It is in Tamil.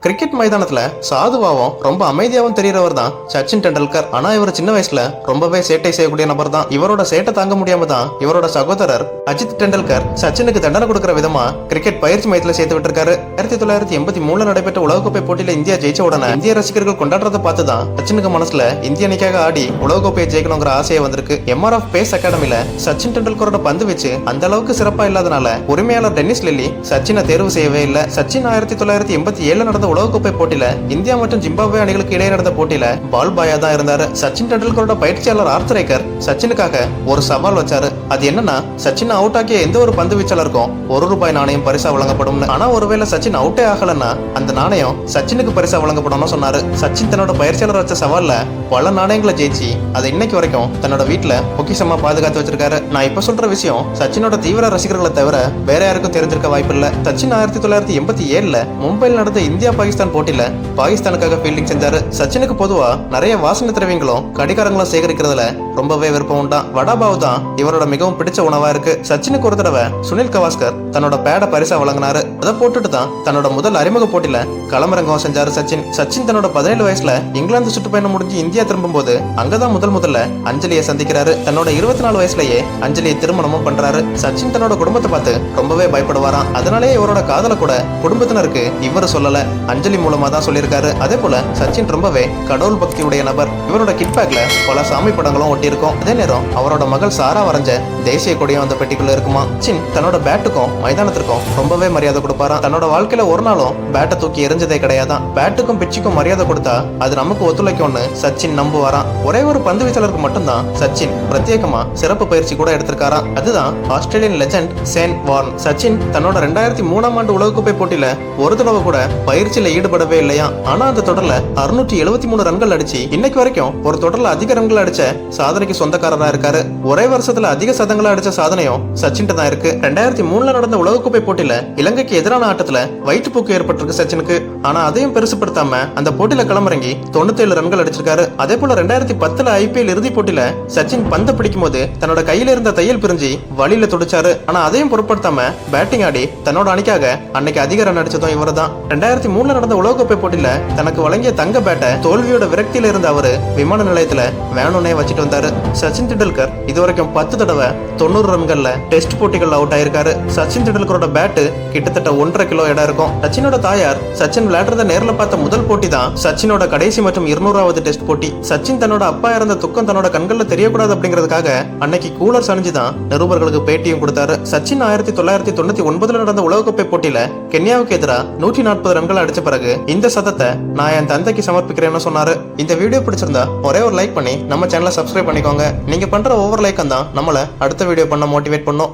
கிரிக்கெட் மைதானத்துல சாதுவாவும் ரொம்ப அமைதியாவும் தெரியறவர் தான் சச்சின் டெண்டுல்கர். ஆனா இவர் சின்ன வயசுல ரொம்பவே சேட்டை செய்யக்கூடிய நபர் தான். இவரோட சேட்டை தாங்க முடியாம தான் இவரோட சகோதரர் அஜித் டெண்டுல்கர் சச்சினுக்கு தண்டனை கொடுக்கிற விதமா கிரிக்கெட் பயிற்சி மையத்துல சேர்த்து விட்டுருக்காரு. 1983 நடைபெற்ற உலகக்கோப்பை போட்டியில இந்தியா ஜெயிச்ச உடனே இந்திய ரசிகர்கள் கொண்டாடுறத பார்த்துதான் சச்சினுக்கு மனசுல இந்திய அணிக்காக ஆடி உலகக்கோப்பையை ஜெயிக்கணுங்கிற ஆசையை வந்திருக்கு. MRF பேஸ் அகாடமில சச்சின் டெண்டுல்கரோட பந்து வச்சு அந்த அளவுக்கு சிறப்பா இல்லாதனால உரிமையாளர் டென்னிஸ் லில்லி சச்சினை தேர்வு செய்யவே இல்லை. சச்சின் 1987 நடந்த உலகக்கோப்பை போட்டியில இந்தியா மற்றும் ஜிம்பாப்வே அணிகளுக்கு இடையே நடந்த போட்டியில பால் பாயா தான் இருந்தாரு. சச்சின் டெண்டுல்கரோட பயிற்சியாளர் ஆர்த்தர் ஏக்கர் சச்சினுக்காக ஒரு சவால் வச்சாரு. அது என்னன்னா, சச்சின் அவுட் ஆக்கிய எந்த ஒரு பந்து வீச்சாளருக்கும் ₹1 நாணயம் பரிசா வழங்கப்படும். ஆனா ஒருவேளை சச்சின் அவுட்டே ஆகலன்னா அந்த நாணயம் சச்சினுக்கு பரிசா வழங்கப்படும் சொன்னாரு. சச்சின் தன்னோட பயிற்சியாளர் வச்ச சவால்ல பல நாணயங்களை ஜெயிச்சு அதை இன்னைக்கு வரைக்கும் தன்னோட வீட்டுல பொக்கிஷமா பாதுகாத்து வச்சிருக்காரு. நான் இப்ப சொல்ற விஷயம் சச்சினோட தீவிர ரசிகர்களை தவிர வேற யாருக்கும் தெரிஞ்சிருக்க வாய்ப்பு இல்ல. சச்சின் 1987 மும்பையில் நடந்த இந்தியா பாகிஸ்தான் போட்டியில பாகிஸ்தானுக்காக ஃபீல்டிங் செஞ்சாரு. சச்சினுக்கு பொதுவா நிறைய வாசனை திரவியங்களும் கடிகாரங்களும் சேகரிக்கிறதுல ரொம்பவே விருப்பம் உண்டா. வடாபாவ் தான் இவரோட மிகவும் பிடிச்ச உணவா இருக்கு. சச்சினுக்கு ஒரு தடவை சுனில் கவாஸ்கர் தன்னோட பேட பரிசா வழங்கினாரு. அதை போட்டுட்டு தான் தன்னோட முதல் அறிமுக போட்டியில களமிறங்கம் செஞ்சாரு சச்சின் தன்னோட 17 வயசுல இங்கிலாந்து சுற்றுப்பயணம் முடிஞ்சு இந்தியா திரும்பும் போது அங்கதான் முதல்ல அஞ்சலியை சந்திக்கிறாரு. தன்னோட 24 வயசுலயே அஞ்சலியை திருமணமும் பண்றாரு. சச்சின் தன்னோட குடும்பத்தை பார்த்து ரொம்பவே பயப்படுவாராம். அதனாலே இவரோட காதல கூட குடும்பத்தினருக்கு இவரு சொல்லல, அஞ்சலி மூலமா தான் சொல்லியிருக்காரு. அதே போல சச்சின் ரொம்பவே கடவுள் பக்தியுடைய நபர். இவரோட கிட் பேக்ல பல சாமி படங்களும் ஒட்டி இருக்கும். அதே நேரம் அவரோட மகள் சாரா வரைஞ்ச தேசிய கொடியும் அந்த பெட்டிக்குள்ள இருக்குமா. சச்சின் தன்னோட பேட்டுக்கும் மைதானத்திற்கும் ரொம்பவே மரியாதை கொடுப்பாராம். தன்னோட வாழ்க்கையில ஒரு நாளும் பேட்டை தூக்கி எரிஞ்சதே கிடையாதான். பேட்டுக்கும் பிச்சுக்கும் மரியாதை கொடுத்தா அது நமக்கு ஒத்துழைக்கும்னு சச்சின் நம்புவாராம். ஒரே ஒரு பந்து வீச்சாளருக்கு மட்டும்தான் சச்சின் பிரத்யேகமா சிறப்பு பயிற்சி கூட எடுத்திருக்காராம். அதுதான் Australian legend Shane warn. Sachin தன்னோட 2003 ஆண்டு உலகக்கோப்பை போட்டியில ஒரு தடவை கூட பயிற்சியில ஈடுபடவே இல்லையா. ஆனா அந்த தொடர்ல 673 ரன்கள் அடிச்சு இன்னைக்கு வரைக்கும் ஒரு தொடர்ல அதிக ரன்கள் அடிச்ச சாதனைக்கு சொந்தக்காரரா இருக்காரு. ஒரே வருஷத்துல அதிக சதங்களை அடிச்ச சாதனையும் சச்சின் தான் இருக்கு. 2003 நடந்த உலகக்கோப்பை போட்டியில இலங்கைக்கு எதிரான ஆட்டத்துல வயிற்றுப்போக்கு ஏற்பட்டிருக்கு சச்சினுக்கு. ஆனா அதையும் பெருசுப்படுத்தாம அந்த போட்டியில களமிறங்கி 97 ரன்கள் அடிச்சிருக்காரு. அதே போல 2010 IPL இறுதி போட்டியில சச்சின் பந்த பிடிக்கும் போது தன்னோட கையில இருந்த தையல் பிரிஞ்சு வழியில துடிச்சாரு. ஆனா அதையும் பொருட்படுத்தாம பேட்டிங் ஆடி தன்னோட அணிக்காக அன்னைக்கு அதிக ரன் அடிச்சதும் இவர் தான். 2003 நடந்த உலகக்கோப்பை போட்டியில தனக்கு வழங்கிய தங்க பேட்டை தோல்வியோட விரக்தியில இருந்த அவரு விமான நிலையத்துல வேணும்னே வச்சுட்டு வந்தாரு. சச்சின் டெண்டுல்கர் இதுவரைக்கும் 10 தடவை 90 ரன்கள்ல டெஸ்ட் போட்டிகள் அவுட் ஆயிருக்காரு. சச்சின் டெண்டுல்கரோட பேட்டு கிட்டத்தட்ட 1.5 கிலோ எடை இருக்கும். சச்சினோட தாயார் சச்சின் விளையாடுறத நேர்ல பார்த்த முதல் போட்டி தான் சச்சினோட கடைசி மற்றும் 200வது டெஸ்ட் போட்டி. சச்சின் தன்னோட அப்பா இறந்த துக்கம் தன்னோட கண்கள்ல தெரியக்கூடாது அப்படிங்கிறதுக்காக அன்னைக்கு கூலர் சணிஞ்சுதான் நிருபர்களுக்கு பேட்டியும் கொடுத்தாரு. சச்சின் 1999 நடந்த உலகக்கோப்பை போட்டியில கென்யாவுக்கு எதிராக 140 ரன்கள் அடிச்ச பிறகு இந்த சதத்தை நான் என் தந்தைக்கு சமர்ப்பிக்கிறேன்னு சொன்னாரு. இந்த வீடியோ பிடிச்சிருந்தா ஒரே ஒரு லைக் பண்ணி நம்ம சேனலை சப்ஸ்கிரைப் பண்ணிக்கோங்க. நீங்க பண்ற ஒவ்வொரு லைக்கும் தான் நம்மள அடுத்த வீடியோ பண்ண மோட்டிவேட் பண்ணும்.